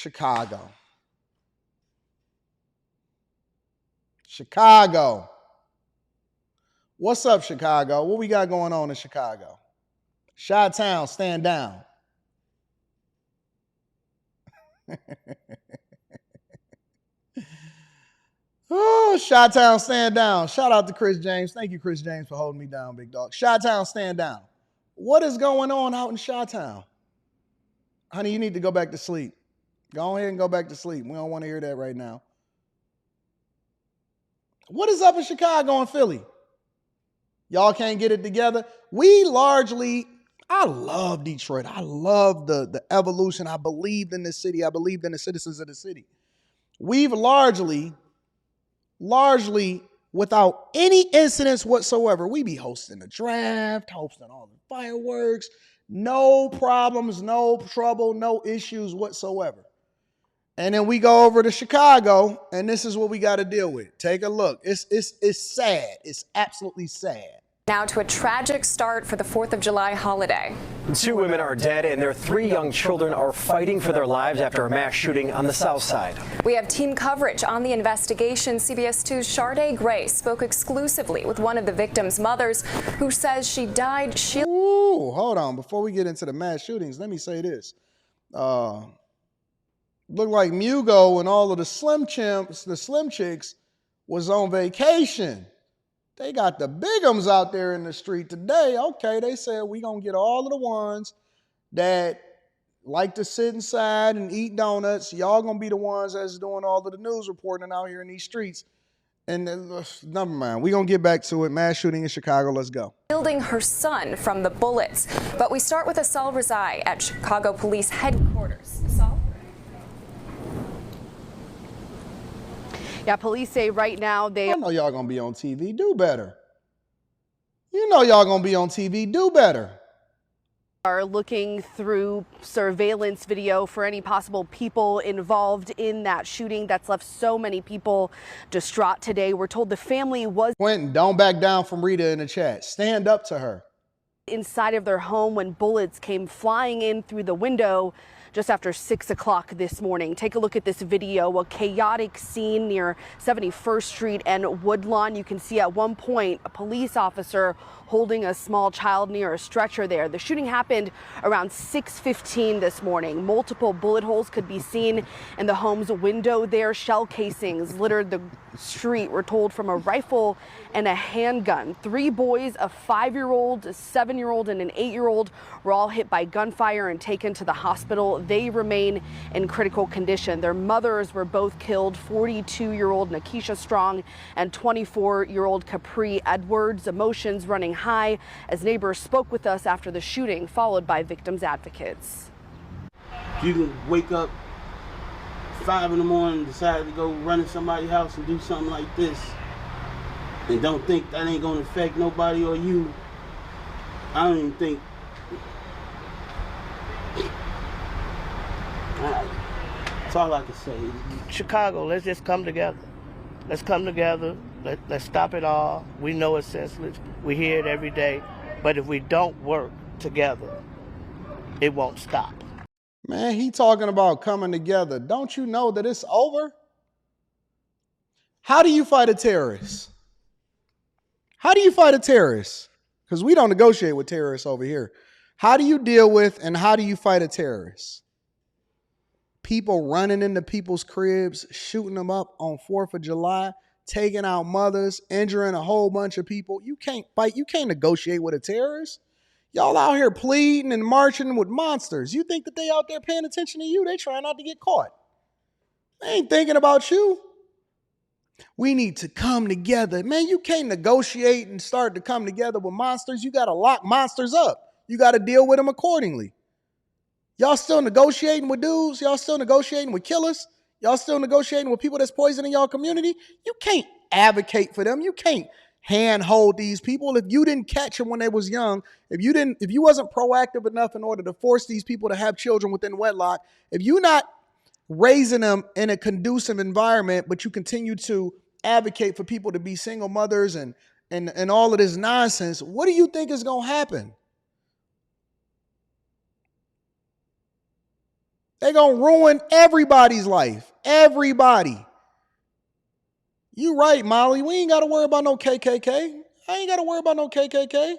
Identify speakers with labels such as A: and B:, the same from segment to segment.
A: Chicago. Chicago. What's up, Chicago? What we got going on in Chicago? Chi-Town, stand down. Oh, Chi-Town, stand down. Shout out to Chris James. Thank you, Chris James, for holding me down, big dog. Chi-Town, stand down. What is going on out in Chi-Town? Honey, you need to go back to sleep. Go ahead and go back to sleep. We don't want to hear that right now. What is up in Chicago and Philly? Y'all can't get it together. I love Detroit. I love the evolution. I believed in this city. I believed in the citizens of the city. We've largely, without any incidents whatsoever, we be hosting the draft, hosting all the fireworks, no problems, no trouble, no issues whatsoever. And then we go over to Chicago, and this is what we got to deal with. Take a look. It's sad. It's absolutely sad.
B: Now to a tragic start for the 4th of July holiday.
C: 2 women are dead and their 3 young children are fighting for their lives after a mass shooting on the south side.
B: We have team coverage on the investigation. CBS 2's Sharday Gray spoke exclusively with one of the victims' mothers who says she died.
A: Ooh, hold on. Before we get into the mass shootings, let me say this. Looked like Mugo and all of the Slim Chicks was on vacation. They got the bigums out there in the street today. Okay, they said we gonna get all of the ones that like to sit inside and eat donuts. Y'all gonna be the ones that's doing all of the news reporting out here in these streets. And never mind, we gonna get back to it. Mass shooting in Chicago, let's go.
B: Shielding her son from the bullets. But we start with Asal Razai at Chicago Police Headquarters. Asal?
D: Yeah, police say right now
A: I know y'all gonna be on TV. Do better. You know y'all gonna be on TV. Do better.
D: Are looking through surveillance video for any possible people involved in that shooting that's left so many people distraught today. We're told the family was
A: Quentin, don't back down from Rita in the chat. Stand up to her.
D: Inside of their home when bullets came flying in through the window just after 6 o'clock this morning. Take a look at this video, a chaotic scene near 71st Street and Woodlawn. You can see at one point a police officer holding a small child near a stretcher there. The shooting happened around 6:15 this morning. Multiple bullet holes could be seen in the home's window there. Shell casings littered the street, we're told, from a rifle and a handgun. 3 boys, a 5-year-old, a 7-year-old, and an 8-year-old were all hit by gunfire and taken to the hospital. They remain in critical condition. Their mothers were both killed, 42-year-old Nakisha Strong and 24-year-old Capri Edwards. Emotions running high as neighbors spoke with us after the shooting, followed by victims' advocates.
E: You can wake up 5 in the morning and decide to go run in somebody's house and do something like this and don't think that ain't gonna affect nobody or you. I don't even think. That's all I can say.
F: Chicago, let's just come together. Let's come together. Let's stop it all. We know it's senseless. We hear it every day. But if we don't work together, it won't stop.
A: Man, he talking about coming together. Don't you know that it's over? How do you fight a terrorist? How do you fight a terrorist? Because we don't negotiate with terrorists over here. How do you deal with and how do you fight a terrorist? People running into people's cribs, shooting them up on 4th of July, taking out mothers, injuring a whole bunch of people. You can't fight. You can't negotiate with a terrorist. Y'all out here pleading and marching with monsters. You think that they out there paying attention to you? They trying not to get caught. They ain't thinking about you. We need to come together. Man, you can't negotiate and start to come together with monsters. You got to lock monsters up. You got to deal with them accordingly. Y'all still negotiating with dudes? Y'all still negotiating with killers? Y'all still negotiating with people that's poisoning y'all community? You can't advocate for them. You can't handhold these people. If you didn't catch them when they was young, if you wasn't proactive enough in order to force these people to have children within wedlock, if you're not raising them in a conducive environment, but you continue to advocate for people to be single mothers and all of this nonsense, what do you think is going to happen? They're going to ruin everybody's life. Everybody. You right, Molly. We ain't got to worry about no KKK. I ain't got to worry about no KKK.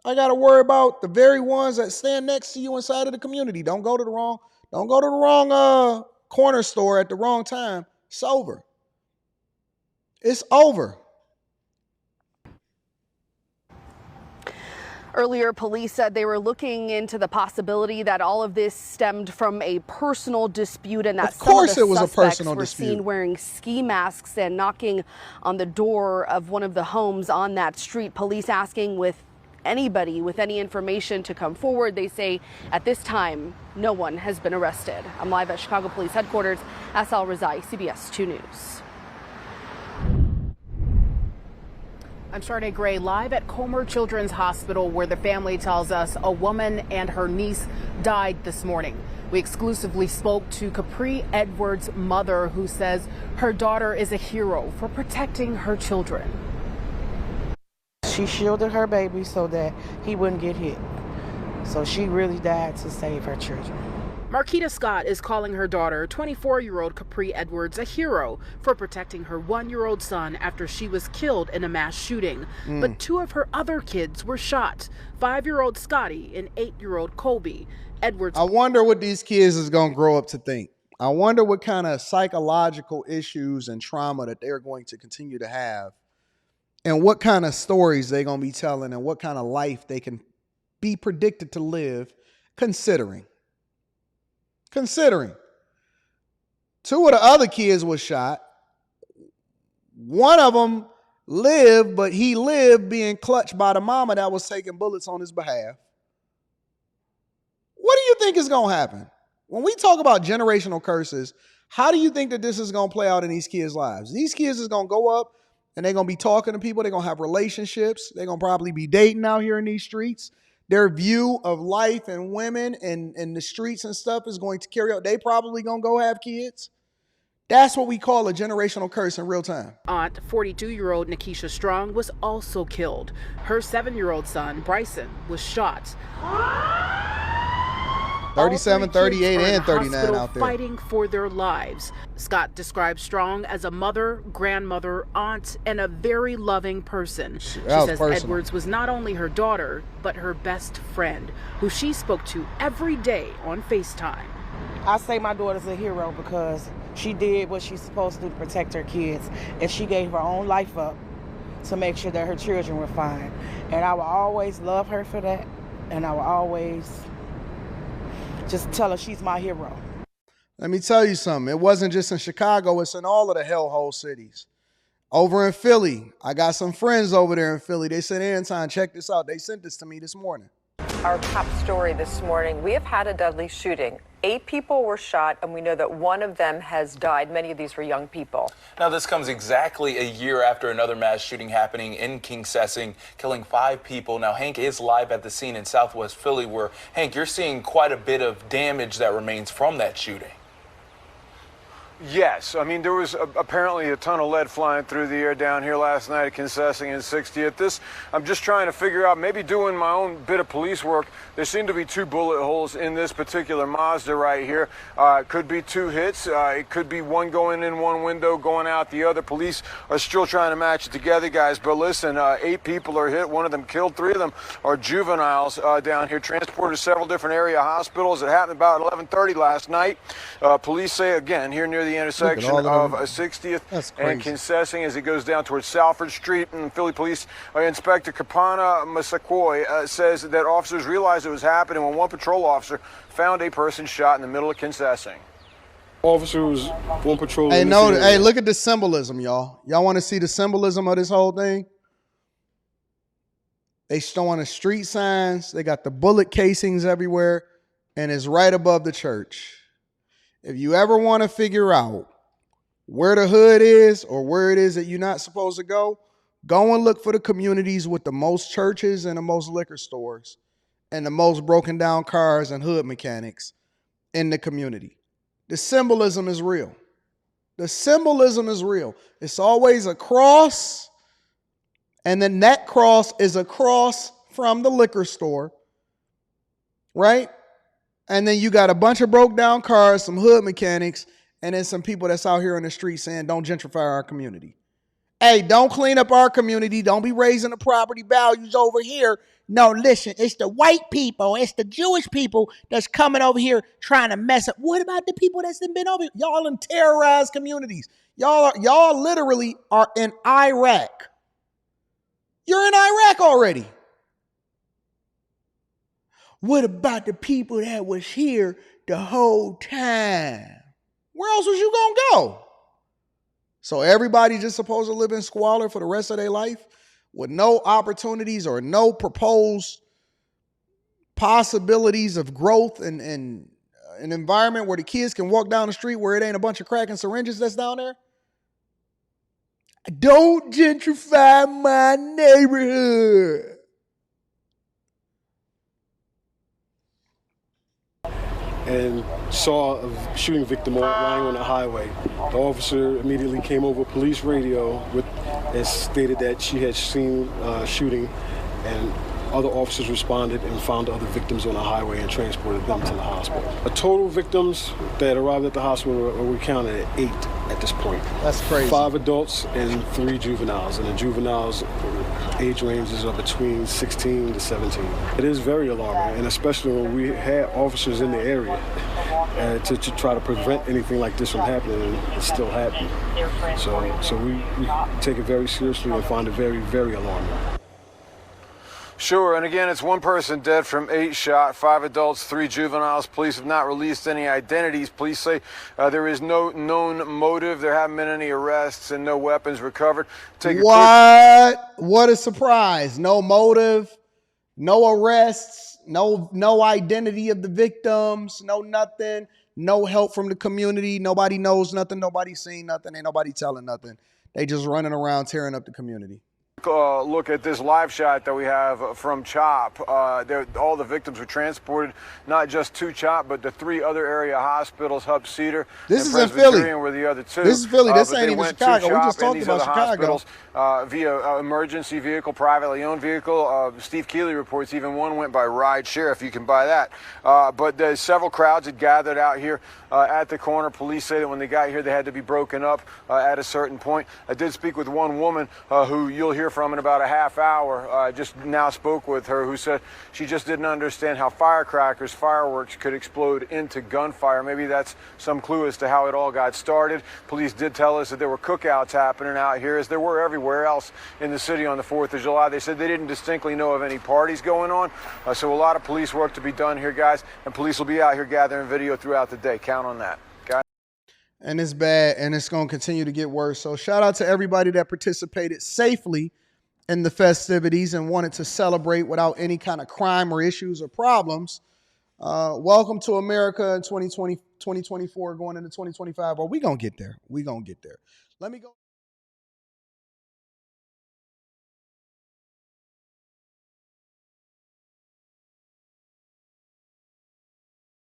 A: I got to worry about the very ones that stand next to you inside of the community. Don't go to the wrong corner store at the wrong time. It's over. It's over.
D: Earlier, police said they were looking into the possibility that all of this stemmed from a personal dispute, and that some of the suspects were seen wearing ski masks and knocking on the door of one of the homes on that street. Police asking with anybody with any information to come forward. They say at this time, no one has been arrested. I'm live at Chicago Police Headquarters. Asal Razai, CBS 2 News.
G: I'm Sharday Gray, live at Comer Children's Hospital, where the family tells us a woman and her niece died this morning. We exclusively spoke to Capri Edwards' mother, who says her daughter is a hero for protecting her children.
H: She shielded her baby so that he wouldn't get hit. So she really died to save her children.
G: Marquita Scott is calling her daughter, 24-year-old Capri Edwards, a hero for protecting her 1-year-old son after she was killed in a mass shooting. But 2 of her other kids were shot, 5-year-old Scotty and 8-year-old Colby. Edwards.
A: I wonder what these kids is going to grow up to think. I wonder what kind of psychological issues and trauma that they're going to continue to have, and what kind of stories they're going to be telling, and what kind of life they can be predicted to live, considering 2 of the other kids was shot. One of them lived, but he lived being clutched by the mama that was taking bullets on his behalf. What do you think is going to happen? When we talk about generational curses, how do you think that this is going to play out in these kids' lives? These kids is going to go up and they're going to be talking to people. They're going to have relationships. They're going to probably be dating out here in these streets. Their view of life and women and the streets and stuff is going to carry out. They probably going to go have kids. That's what we call a generational curse in real time.
G: Aunt, 42-year-old Nikisha Strong, was also killed. Her 7-year-old son, Bryson, was shot.
A: 37, 38, and 39 out there.
G: Fighting for their lives. Scott describes Strong as a mother, grandmother, aunt, and a very loving person. She says Edwards was not only her daughter, but her best friend, who she spoke to every day on FaceTime.
H: I say my daughter's a hero because she did what she's supposed to do to protect her kids, and she gave her own life up to make sure that her children were fine. And I will always love her for that, and I will always just tell her she's my hero.
A: Let me tell you something. It wasn't just in Chicago. It's in all of the hellhole cities. Over in Philly, I got some friends over there in Philly. They said, Anton, check this out. They sent this to me this morning.
I: Our top story this morning, we have had a deadly shooting. 8 people were shot, and we know that one of them has died. Many of these were young people.
J: Now, this comes exactly a year after another mass shooting happening in King-Sessing, killing 5 people. Now, Hank is live at the scene in Southwest Philly, where, Hank, you're seeing quite a bit of damage that remains from that shooting.
K: Yes, I mean, there was apparently a ton of lead flying through the air down here last night at King-Sessing and 60th. I'm just trying to figure out, maybe doing my own bit of police work. There seem to be 2 bullet holes in this particular Mazda right here. It could be 2 hits. It could be one going in one window, going out the other. Police are still trying to match it together, guys. But listen, 8 people are hit. One of them killed. 3 of them are juveniles down here, transported to several different area hospitals. It happened about 11:30 last night. Police say, again, here near the intersection of 60th and King-Sessing as it goes down towards Salford Street. And Philly Police Inspector Kapana Masakoi says that officers realized it was happening when one patrol officer found a person shot in the middle of King-Sessing.
L: Officers, one patrol.
A: Hey, hey, look at the symbolism, y'all. Y'all want to see the symbolism of this whole thing? They showing the street signs. They got the bullet casings everywhere, and it's right above the church. If you ever want to figure out where the hood is or where it is that you're not supposed to go and look for the communities with the most churches and the most liquor stores and the most broken down cars and hood mechanics in the community. The symbolism is real. The symbolism is real. It's always a cross, and then that cross is across from the liquor store, right? And then you got a bunch of broke down cars, some hood mechanics, and then some people that's out here on the street saying, don't gentrify our community. Hey, don't clean up our community. Don't be raising the property values over here. No, listen, it's the white people, it's the Jewish people that's coming over here trying to mess up. What about the people that's been over here? Y'all in terrorized communities. Y'all literally are in Iraq. You're in Iraq already. What about the people that was here the whole time? Where else was you gonna go? So everybody just supposed to live in squalor for the rest of their life with no opportunities or no proposed possibilities of growth and an environment where the kids can walk down the street where it ain't a bunch of crack and syringes that's down there? Don't gentrify my neighborhood.
L: And saw a shooting victim lying on the highway. The officer immediately came over police radio and stated that she had seen shooting, and other officers responded and found other victims on the highway and transported them to the hospital. The total victims that arrived at the hospital were counted at 8 at this point.
A: That's crazy.
L: 5 adults and 3 juveniles, and the juveniles age ranges are between 16 to 17. It is very alarming, and especially when we had officers in the area to try to prevent anything like this from happening, and it's still happening. So we take it very seriously and find it very, very alarming.
K: Sure, and again, it's 1 person dead from 8 shot, 5 adults, 3 juveniles. Police have not released any identities. Police say there is no known motive. There haven't been any arrests and no weapons recovered.
A: What a surprise. No motive, no arrests, no identity of the victims, no nothing, no help from the community. Nobody knows nothing. Nobody's seen nothing. Ain't nobody telling nothing. They just running around tearing up the community.
K: Look at this live shot that we have from CHOP. All the victims were transported, not just to CHOP, but to 3 other area hospitals, Hub Cedar
A: this
K: and
A: is in Philly.
K: Were the other 2.
A: This is Philly. This ain't even Chicago. We just talked about Chicago.
K: Via emergency vehicle, privately owned vehicle. Steve Keeley reports even one went by ride share, if you can buy that. But several crowds had gathered out here at the corner. Police say that when they got here, they had to be broken up at a certain point. I did speak with one woman who you'll hear from in about a half hour. I just now spoke with her, who said she just didn't understand how firecrackers, fireworks could explode into gunfire. Maybe that's some clue as to how it all got started. Police did tell us that there were cookouts happening out here, as there were everywhere else in the city on the 4th of July. They said they didn't distinctly know of any parties going on. So a lot of police work to be done here, guys, and police will be out here gathering video throughout the day. Count on that.
A: And it's bad, and it's going to continue to get worse. So shout out to everybody that participated safely in the festivities and wanted to celebrate without any kind of crime or issues or problems. Welcome to America in 2020, 2024, going into 2025. Well, we going to get there. We going to get there. Let me go.